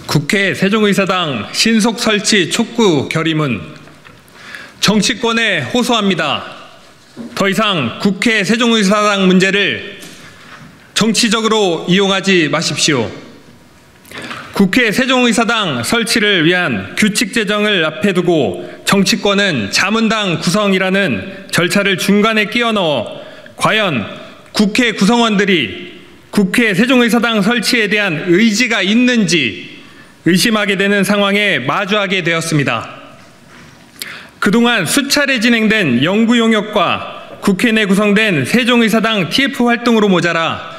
국회 세종의사당 신속 설치 촉구 결의문 정치권에 호소합니다. 더 이상 국회 세종의사당 문제를 정치적으로 이용하지 마십시오. 국회 세종의사당 설치를 위한 규칙 제정을 앞에 두고 정치권은 자문당 구성이라는 절차를 중간에 끼워 넣어 과연 국회 구성원들이 국회 세종의사당 설치에 대한 의지가 있는지 의심하게 되는 상황에 마주하게 되었습니다. 그동안 수차례 진행된 연구 용역과 국회 내 구성된 세종의사당 TF 활동으로 모자라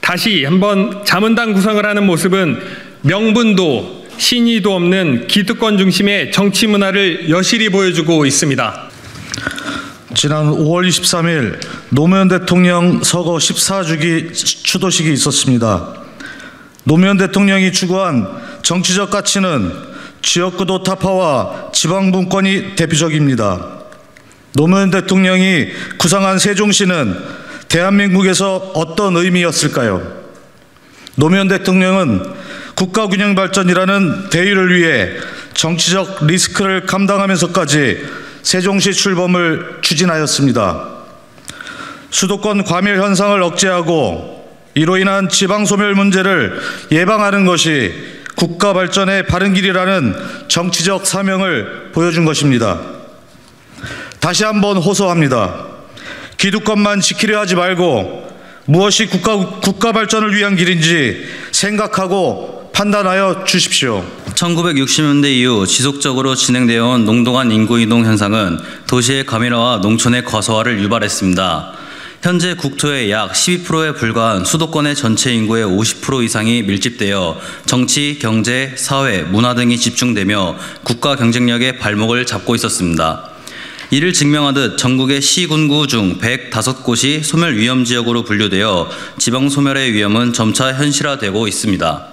다시 한번 자문당 구성을 하는 모습은 명분도 신의도 없는 기득권 중심의 정치 문화를 여실히 보여주고 있습니다. 지난 5월 23일 노무현 대통령 서거 14주기 추도식이 있었습니다. 노무현 대통령이 추구한 정치적 가치는 지역구도 타파와 지방분권이 대표적입니다. 노무현 대통령이 구상한 세종시는 대한민국에서 어떤 의미였을까요? 노무현 대통령은 국가균형 발전이라는 대의를 위해 정치적 리스크를 감당하면서까지 세종시 출범을 추진하였습니다. 수도권 과밀 현상을 억제하고 이로 인한 지방 소멸 문제를 예방하는 것이 국가 발전의 바른 길이라는 정치적 사명을 보여준 것입니다. 다시 한번 호소합니다. 기득권만 지키려 하지 말고 무엇이 국가 발전을 위한 길인지 생각하고 판단하여 주십시오. 1960년대 이후 지속적으로 진행되어 온 농동한 인구이동 현상은 도시의 과밀화와 농촌의 거소화를 유발했습니다. 현재 국토의 약 12%에 불과한 수도권의 전체 인구의 50% 이상이 밀집되어 정치, 경제, 사회, 문화 등이 집중되며 국가 경쟁력의 발목을 잡고 있었습니다. 이를 증명하듯 전국의 시, 군구 중 105곳이 소멸 위험 지역으로 분류되어 지방 소멸의 위험은 점차 현실화되고 있습니다.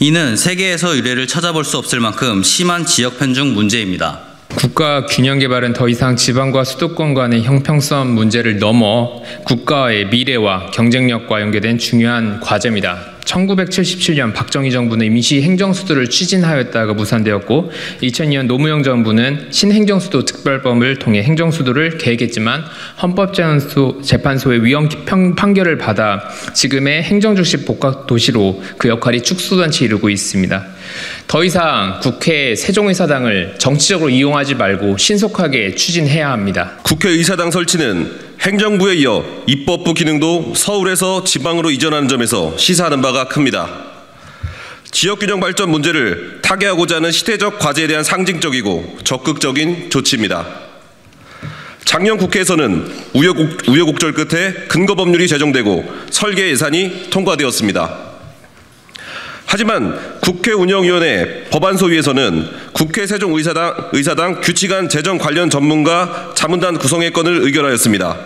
이는 세계에서 유례를 찾아볼 수 없을 만큼 심한 지역 편중 문제입니다. 국가 균형 개발은 더 이상 지방과 수도권 간의 형평성 문제를 넘어 국가의 미래와 경쟁력과 연계된 중요한 과제입니다. 1977년 박정희 정부는 임시 행정수도를 추진하였다가 무산되었고 2002년 노무현 정부는 신행정수도 특별법을 통해 행정수도를 계획했지만 헌법재판소의 위헌 판결을 받아 지금의 행정중심 복합도시로 그 역할이 축소된 채 이르고 있습니다. 더 이상 국회 세종의사당을 정치적으로 이용하지 말고 신속하게 추진해야 합니다. 국회의사당 설치는 행정부에 이어 입법부 기능도 서울에서 지방으로 이전하는 점에서 시사하는 바가 큽니다. 지역균형 발전 문제를 타개하고자 하는 시대적 과제에 대한 상징적이고 적극적인 조치입니다. 작년 국회에서는 우여곡절 끝에 근거법률이 제정되고 설계 예산이 통과되었습니다. 하지만 국회운영위원회 법안소위에서는 국회 세종의사당 규칙안 제정 관련 전문가 자문단 구성의 건을 의결하였습니다.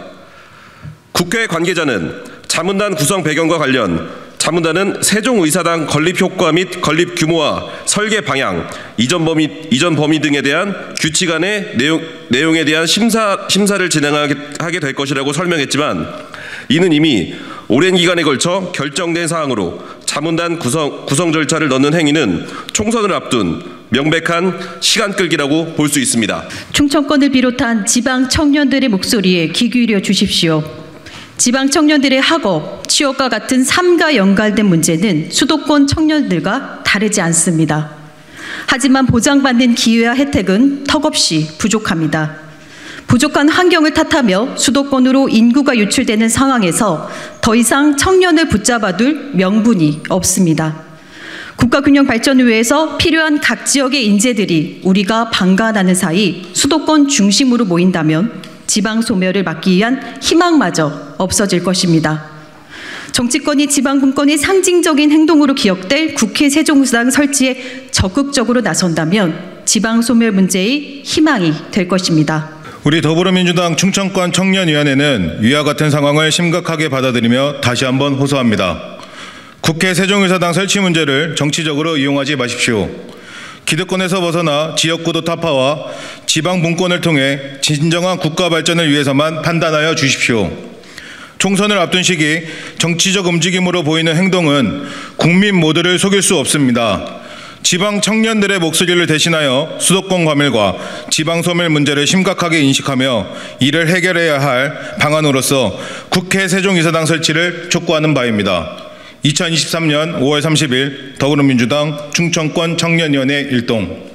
국회 관계자는 자문단 구성 배경과 관련 자문단은 세종의사당 건립 효과 및 건립 규모와 설계 방향, 이전 범위 등에 대한 규칙안의 내용에 대한 심사를 진행하게 될 것이라고 설명했지만 이는 이미 오랜 기간에 걸쳐 결정된 사항으로 자문단 구성 절차를 넣는 행위는 총선을 앞둔 명백한 시간 끌기라고 볼 수 있습니다. 충청권을 비롯한 지방 청년들의 목소리에 귀 기울여 주십시오. 지방 청년들의 학업, 취업과 같은 삶과 연관된 문제는 수도권 청년들과 다르지 않습니다. 하지만 보장받는 기회와 혜택은 턱없이 부족합니다. 부족한 환경을 탓하며 수도권으로 인구가 유출되는 상황에서 더 이상 청년을 붙잡아둘 명분이 없습니다. 국가균형 발전을 위해서 필요한 각 지역의 인재들이 우리가 방관하는 사이 수도권 중심으로 모인다면 지방 소멸을 막기 위한 희망마저 없어질 것입니다. 정치권이 지방 분권의 상징적인 행동으로 기억될 국회 세종의사당 설치에 적극적으로 나선다면 지방 소멸 문제의 희망이 될 것입니다. 우리 더불어민주당 충청권 청년위원회는 위와 같은 상황을 심각하게 받아들이며 다시 한번 호소합니다. 국회 세종의사당 설치 문제를 정치적으로 이용하지 마십시오. 기득권에서 벗어나 지역구도 타파와 지방 분권을 통해 진정한 국가 발전을 위해서만 판단하여 주십시오. 총선을 앞둔 시기 정치적 움직임으로 보이는 행동은 국민 모두를 속일 수 없습니다. 지방 청년들의 목소리를 대신하여 수도권 과밀과 지방 소멸 문제를 심각하게 인식하며 이를 해결해야 할 방안으로서 국회 세종이사당 설치를 촉구하는 바입니다. 2023년 5월 30일 더불어민주당 충청권 청년위원회 일동.